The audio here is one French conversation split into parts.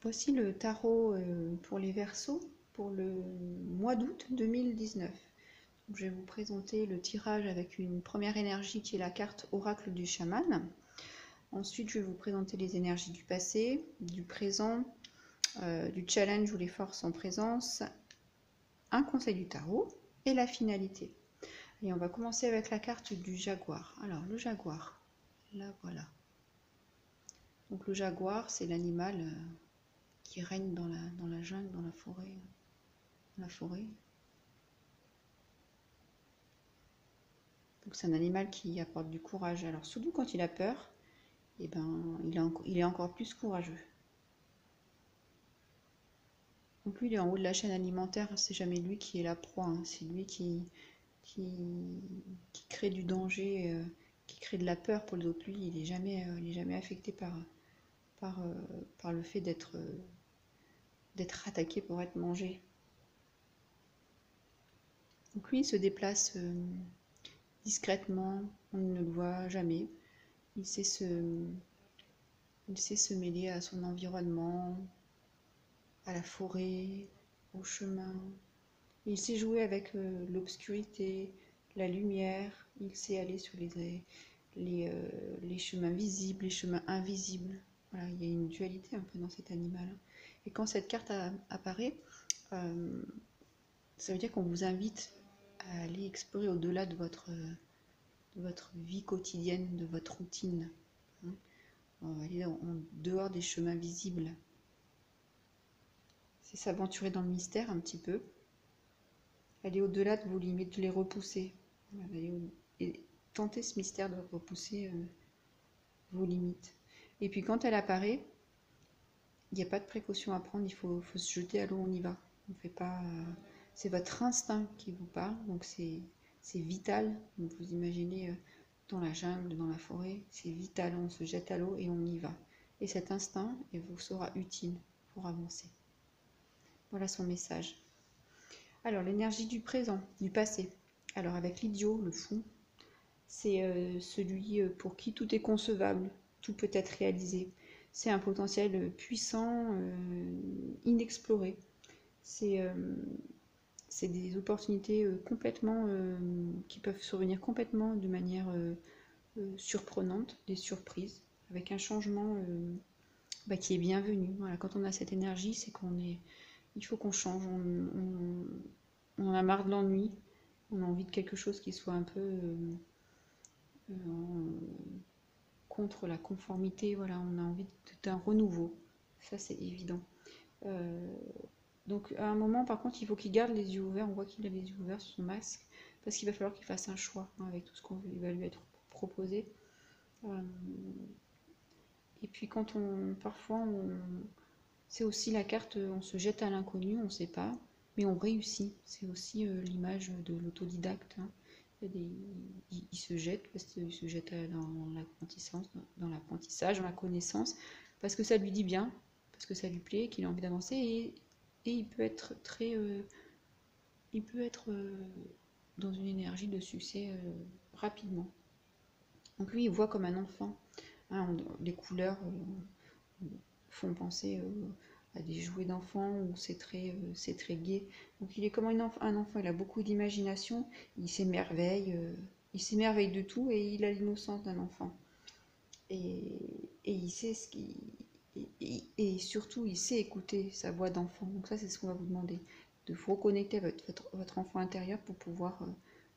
Voici le tarot pour les Verseaux pour le mois d'août 2019. Donc, je vais vous présenter le tirage avec une première énergie qui est la carte Oracle du chaman. Ensuite, je vais vous présenter les énergies du passé, du présent, du challenge ou les forces en présence, un conseil du tarot et la finalité. Et on va commencer avec la carte du jaguar. Alors, le jaguar, là voilà. Donc le jaguar, c'est l'animal qui règne dans la jungle, dans la forêt. Donc c'est un animal qui apporte du courage. Alors surtout quand il a peur, eh ben, il est encore plus courageux. Donc lui, il est en haut de la chaîne alimentaire, c'est jamais lui qui est la proie, hein. C'est lui qui crée du danger, qui crée de la peur pour les autres. Lui, il est jamais affecté par le fait d'être attaqué pour être mangé. Donc lui, il se déplace discrètement, on ne le voit jamais. Il sait se mêler à son environnement, à la forêt, au chemin. Il sait jouer avec l'obscurité, la lumière. Il sait aller sur les chemins visibles, les chemins invisibles. Voilà, il y a une dualité un peu dans cet animal. Et quand cette carte apparaît, ça veut dire qu'on vous invite à aller explorer au-delà de votre vie quotidienne, de votre routine. On va aller en dehors des chemins visibles. C'est s'aventurer dans le mystère un petit peu. Aller au-delà de vos limites, de les repousser. Et tenter ce mystère de repousser vos limites. Et puis quand elle apparaît, il n'y a pas de précaution à prendre, il faut se jeter à l'eau, on y va. On fait pas. C'est votre instinct qui vous parle, donc c'est vital. Donc vous imaginez dans la jungle, dans la forêt, c'est vital, on se jette à l'eau et on y va. Et cet instinct vous sera utile pour avancer. Voilà son message. Alors l'énergie du présent, du passé. Alors avec l'idiot, le fou, c'est celui pour qui tout est concevable, tout peut être réalisé. C'est un potentiel puissant, inexploré. C'est des opportunités complètement qui peuvent survenir complètement de manière surprenante, des surprises, avec un changement qui est bienvenu. Voilà, quand on a cette énergie, c'est il faut qu'on change. On en a marre de l'ennui. On a envie de quelque chose qui soit un peu contre la conformité. Voilà, on a envie d'un renouveau. Ça, c'est évident. Donc à un moment, par contre, il faut qu'il garde les yeux ouverts. On voit qu'il a les yeux ouverts sur son masque, parce qu'il va falloir qu'il fasse un choix avec tout ce qu'on va lui être proposé. Et puis parfois, c'est aussi la carte, on se jette à l'inconnu, on ne sait pas, mais on réussit. C'est aussi l'image de l'autodidacte, hein. Il se jette parce qu'il se jette dans l'apprentissage, dans la connaissance, parce que ça lui dit bien, parce que ça lui plaît, qu'il a envie d'avancer, et il peut être dans une énergie de succès rapidement. Donc lui, il voit comme un enfant, hein, les couleurs font penser à des jouets d'enfants, où c'est très gai. Donc il est comme un enfant, il a beaucoup d'imagination, il s'émerveille de tout, et il a l'innocence d'un enfant. Et il sait et surtout il sait écouter sa voix d'enfant. Donc ça, c'est ce qu'on va vous demander, de vous reconnecter à votre enfant intérieur pour pouvoir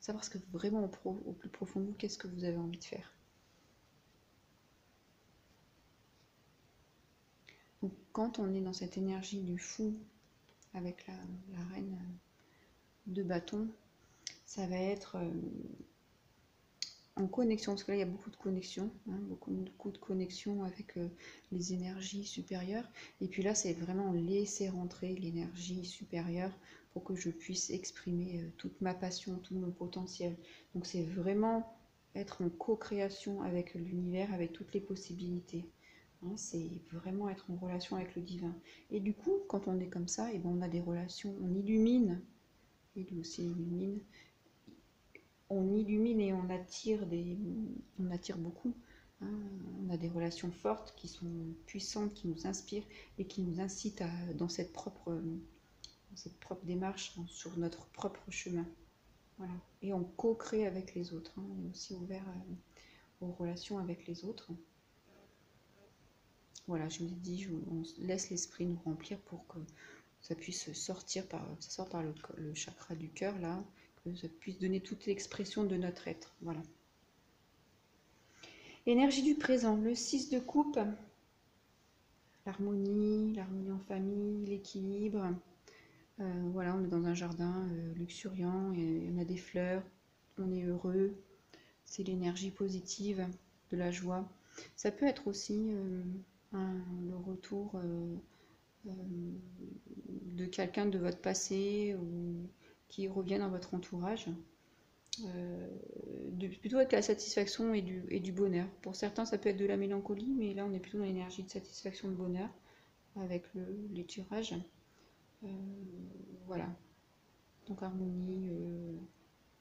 savoir ce que vraiment au plus profond de vous, qu'est-ce que vous avez envie de faire. Donc quand on est dans cette énergie du fou avec la reine de bâton, ça va être en connexion, parce que là il y a beaucoup de connexions, hein, beaucoup de connexions avec les énergies supérieures. Et puis là, c'est vraiment laisser rentrer l'énergie supérieure pour que je puisse exprimer toute ma passion, tout mon potentiel. Donc c'est vraiment être en co-création avec l'univers, avec toutes les possibilités. Hein, c'est vraiment être en relation avec le divin. Et du coup, quand on est comme ça, et ben on a des relations, on illumine, et lui aussi illumine, et on attire beaucoup hein. On a des relations fortes qui sont puissantes, qui nous inspirent et qui nous incitent dans cette propre démarche, hein, sur notre propre chemin. Voilà. Et on co-crée avec les autres, hein. On est aussi ouvert aux relations avec les autres. Voilà, je vous ai dit, on laisse l'esprit nous remplir pour que ça puisse sortir que ça sorte par le chakra du cœur, là, que ça puisse donner toute l'expression de notre être. Voilà. Énergie du présent, le 6 de coupe, l'harmonie en famille, l'équilibre. Voilà, on est dans un jardin luxuriant, et on a des fleurs, on est heureux, c'est l'énergie positive, de la joie. Ça peut être aussi le retour de quelqu'un de votre passé ou qui revient dans votre entourage. Plutôt avec la satisfaction et du bonheur. Pour certains, ça peut être de la mélancolie, mais là, on est plutôt dans l'énergie de satisfaction, de bonheur, avec les tirages. Voilà. Donc, harmonie,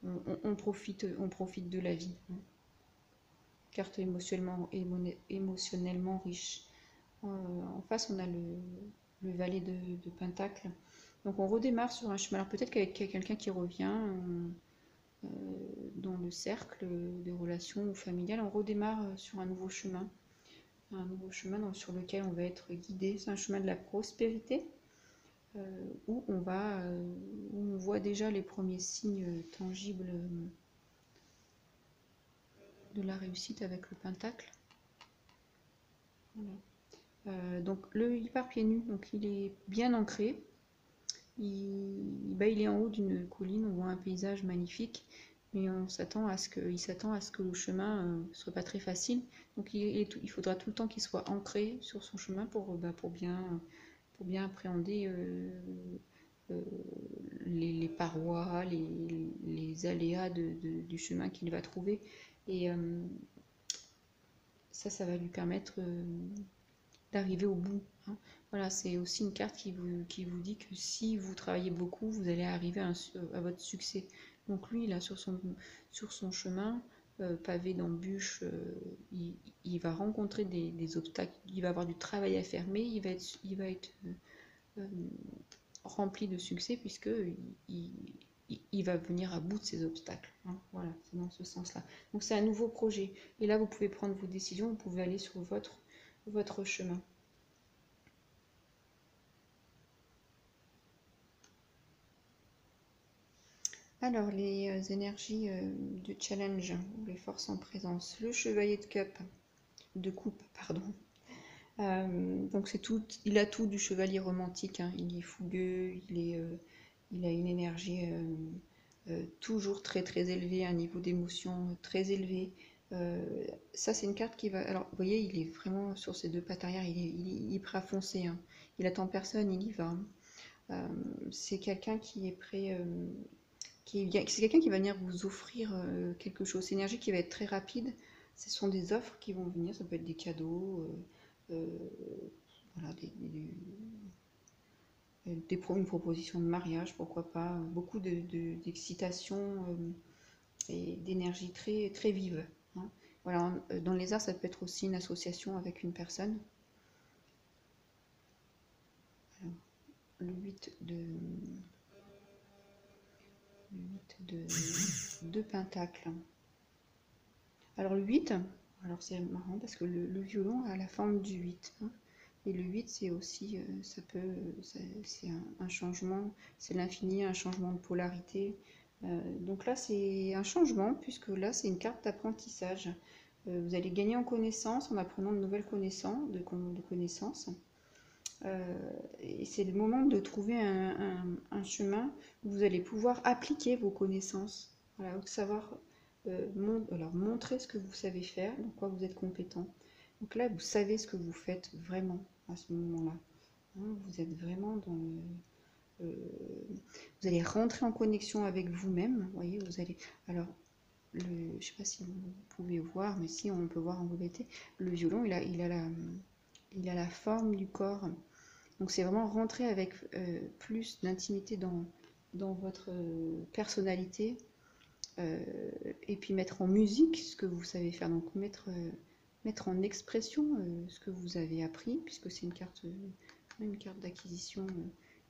on profite de la vie. Hein. Carte émotionnellement riche. En face, on a le valet de Pentacle. Donc, on redémarre sur un chemin. Alors, peut-être qu'avec quelqu'un qui revient dans le cercle des relations familiales, on redémarre sur un nouveau chemin sur lequel on va être guidé. C'est un chemin de la prospérité où on voit déjà les premiers signes tangibles de la réussite avec le pentacle. Voilà. Donc il part pieds nus, donc il est bien ancré. Il est en haut d'une colline, on voit un paysage magnifique, mais il s'attend à ce que le chemin soit pas très facile. Donc il faudra tout le temps qu'il soit ancré sur son chemin pour bien appréhender les parois, les aléas du chemin qu'il va trouver. Et ça va lui permettre d'arriver au bout. Hein. Voilà, c'est aussi une carte qui vous dit que si vous travaillez beaucoup, vous allez arriver à votre succès. Donc lui, là, sur son chemin, pavé d'embûches, il va rencontrer des obstacles, il va avoir du travail à faire, mais il va être rempli de succès puisque il va venir à bout de ses obstacles. Hein. Voilà, c'est dans ce sens-là. Donc c'est un nouveau projet. Et là, vous pouvez prendre vos décisions, vous pouvez aller sur votre chemin. Alors, les énergies de challenge, ou les forces en présence. Le chevalier de coupe, pardon. Donc c'est tout, il a tout du chevalier romantique, hein. Il est fougueux, il a une énergie toujours très très élevée, un niveau d'émotion très élevé. Ça c'est une carte qui va... Alors vous voyez, il est vraiment sur ses deux pattes arrière, il est prêt à foncer. Hein. Il attend personne, il y va. Hein. C'est quelqu'un qui est prêt... c'est quelqu'un qui va venir vous offrir quelque chose. C'est une énergie qui va être très rapide. Ce sont des offres qui vont venir, ça peut être des cadeaux, voilà, une proposition de mariage, pourquoi pas. Beaucoup d'excitation et d'énergie très, très vive. Hein. Voilà, dans les arts, ça peut être aussi une association avec une personne. Alors, le 8 de Pentacle. Alors le 8, alors c'est marrant parce que le violon a la forme du 8. Hein, et le 8, c'est aussi, c'est un changement, c'est l'infini, un changement de polarité. Donc là, c'est un changement, puisque là, c'est une carte d'apprentissage. Vous allez gagner en connaissance en apprenant de nouvelles connaissances, de connaissances. Et c'est le moment de trouver un chemin où vous allez pouvoir appliquer vos connaissances. Voilà, savoir alors montrer ce que vous savez faire, dans quoi vous êtes compétent. Donc là, vous savez ce que vous faites vraiment à ce moment-là. Hein, vous êtes vraiment dans vous allez rentrer en connexion avec vous-même. Voyez, vous allez. Alors, je ne sais pas si vous pouvez voir, mais si on peut voir en VBT, le violon, il a la forme du corps. Donc c'est vraiment rentrer avec plus d'intimité dans votre personnalité et puis mettre en musique ce que vous savez faire. Donc mettre mettre en expression ce que vous avez appris, puisque c'est une carte d'acquisition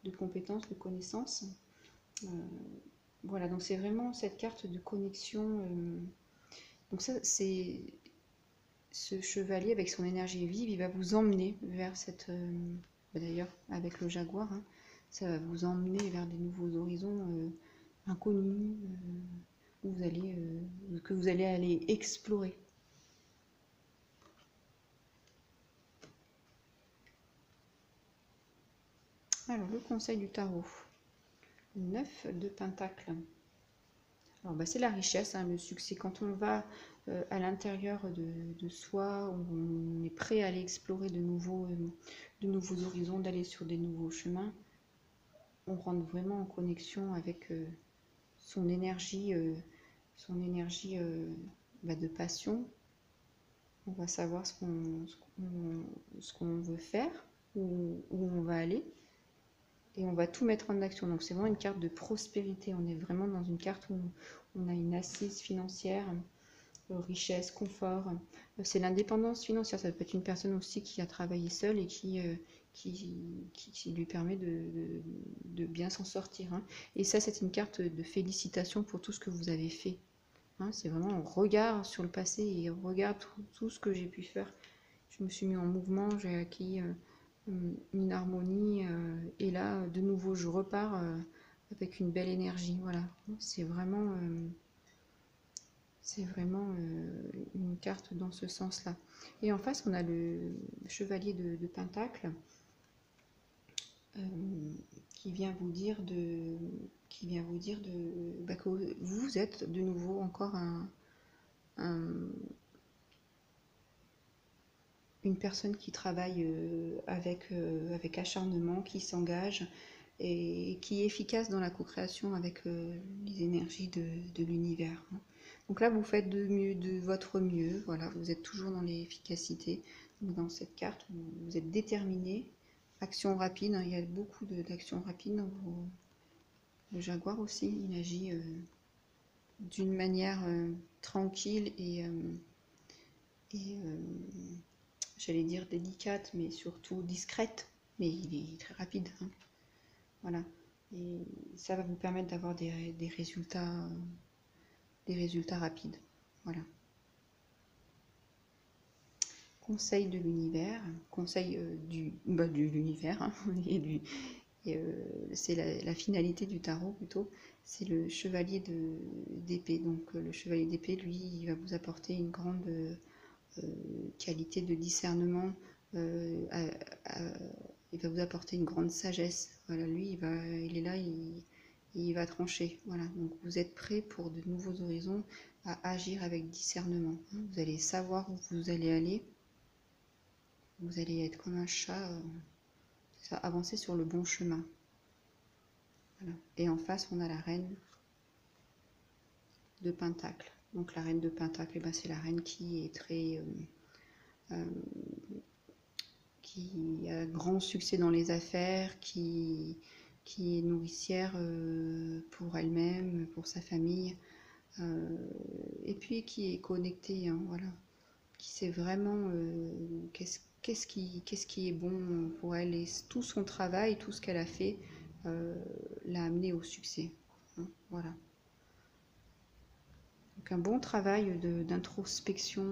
de compétences, de connaissances. Voilà, donc c'est vraiment cette carte de connexion. Donc ça, c'est ce chevalier avec son énergie vive, il va vous emmener vers cette... d'ailleurs, avec le jaguar, hein, ça va vous emmener vers des nouveaux horizons inconnus, que vous allez aller explorer. Alors, le conseil du tarot. 9 de Pentacle. Alors, c'est la richesse, hein, le succès. Quand on va à l'intérieur de soi, on est prêt à aller explorer de nouveaux horizons, d'aller sur des nouveaux chemins. On rentre vraiment en connexion avec son énergie de passion. On va savoir ce qu'on veut faire, où on va aller. Et on va tout mettre en action. Donc c'est vraiment une carte de prospérité. On est vraiment dans une carte où on a une assise financière, richesse, confort. C'est l'indépendance financière. Ça peut être une personne aussi qui a travaillé seule et qui lui permet de bien s'en sortir. Hein. Et ça, c'est une carte de félicitations pour tout ce que vous avez fait. Hein, c'est vraiment un regard sur le passé et on regarde tout ce que j'ai pu faire. Je me suis mis en mouvement, j'ai acquis une harmonie et là de nouveau je repars avec une belle énergie. Voilà, c'est vraiment une carte dans ce sens là. Et en face on a le chevalier de Pentacle qui vient vous dire que vous êtes de nouveau encore une personne qui travaille avec acharnement, qui s'engage et qui est efficace dans la co-création avec les énergies de l'univers. Donc là, vous faites de votre mieux, voilà, vous êtes toujours dans l'efficacité. Dans cette carte, vous êtes déterminé, action rapide, hein, il y a beaucoup d'actions rapides. Le jaguar aussi, il agit d'une manière tranquille et j'allais dire délicate, mais surtout discrète, mais il est très rapide. Hein. Voilà. Et ça va vous permettre d'avoir des résultats rapides. Voilà. Conseil de l'univers, conseil de l'univers, hein, c'est la finalité du tarot plutôt, c'est le chevalier d'épée. Donc le chevalier d'épée, lui, il va vous apporter une grande qualité de discernement, il va vous apporter une grande sagesse. Voilà, lui, il est là, il va trancher. Voilà, donc vous êtes prêt pour de nouveaux horizons à agir avec discernement. Vous allez savoir où vous allez aller. Vous allez être comme un chat, avancer sur le bon chemin. Voilà. Et en face, on a la reine de Pentacle. Donc la reine de Pentacle, c'est la reine qui est très... qui a grand succès dans les affaires, qui est nourricière pour elle-même, pour sa famille, et puis qui est connectée, hein, voilà, qui sait vraiment qu'est-ce qui est bon pour elle, et tout son travail, tout ce qu'elle a fait l'a amené au succès. Hein, voilà. Donc un bon travail d'introspection,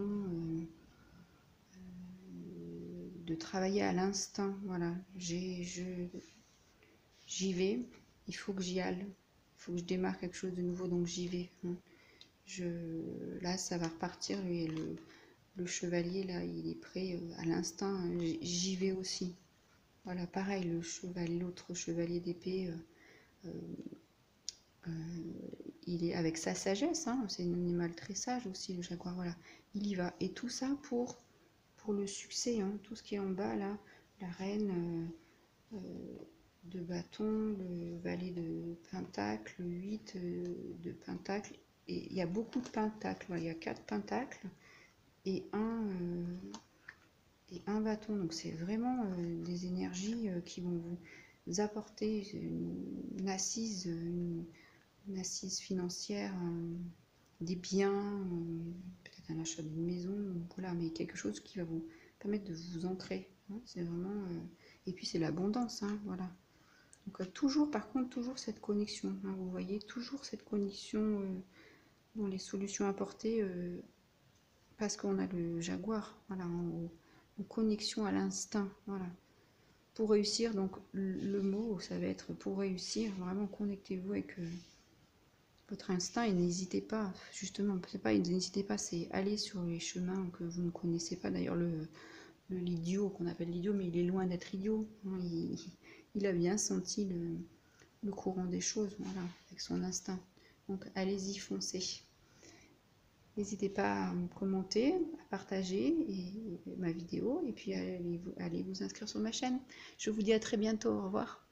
de travailler à l'instinct. Voilà, j'y vais, il faut que j'y aille, il faut que je démarre quelque chose de nouveau, donc j'y vais. Hein. Là, ça va repartir, lui, le chevalier, là, il est prêt à l'instinct, j'y vais aussi. Voilà, pareil, l'autre chevalier d'épée, il est avec sa sagesse, hein, c'est un animal très sage aussi, le jaguar, voilà, il y va. Et tout ça pour le succès, hein, tout ce qui est en bas, là, la reine de bâton, le valet de pentacle, le 8 de pentacle, et il y a beaucoup de pentacles, voilà, il y a 4 pentacles et un bâton, donc c'est vraiment des énergies qui vont vous apporter une assise, une assise financière, des biens, peut-être peut-être un achat d'une maison, voilà, mais quelque chose qui va vous permettre de vous ancrer. Hein, c'est vraiment... Et puis c'est l'abondance, hein, voilà. Donc toujours, par contre, toujours cette connexion. Hein, vous voyez, toujours cette connexion dans les solutions apportées parce qu'on a le jaguar, voilà, en connexion à l'instinct, voilà. Pour réussir, donc le mot, ça va être pour réussir, vraiment connectez-vous avec votre instinct et n'hésitez pas, justement, c'est pas n'hésitez pas, c'est aller sur les chemins que vous ne connaissez pas. D'ailleurs, l'idiot, qu'on appelle l'idiot, mais il est loin d'être idiot. Hein, il a bien senti le courant des choses, voilà, avec son instinct. Donc allez-y, foncez. N'hésitez pas à me commenter, à partager ma vidéo et puis allez vous inscrire sur ma chaîne. Je vous dis à très bientôt, au revoir.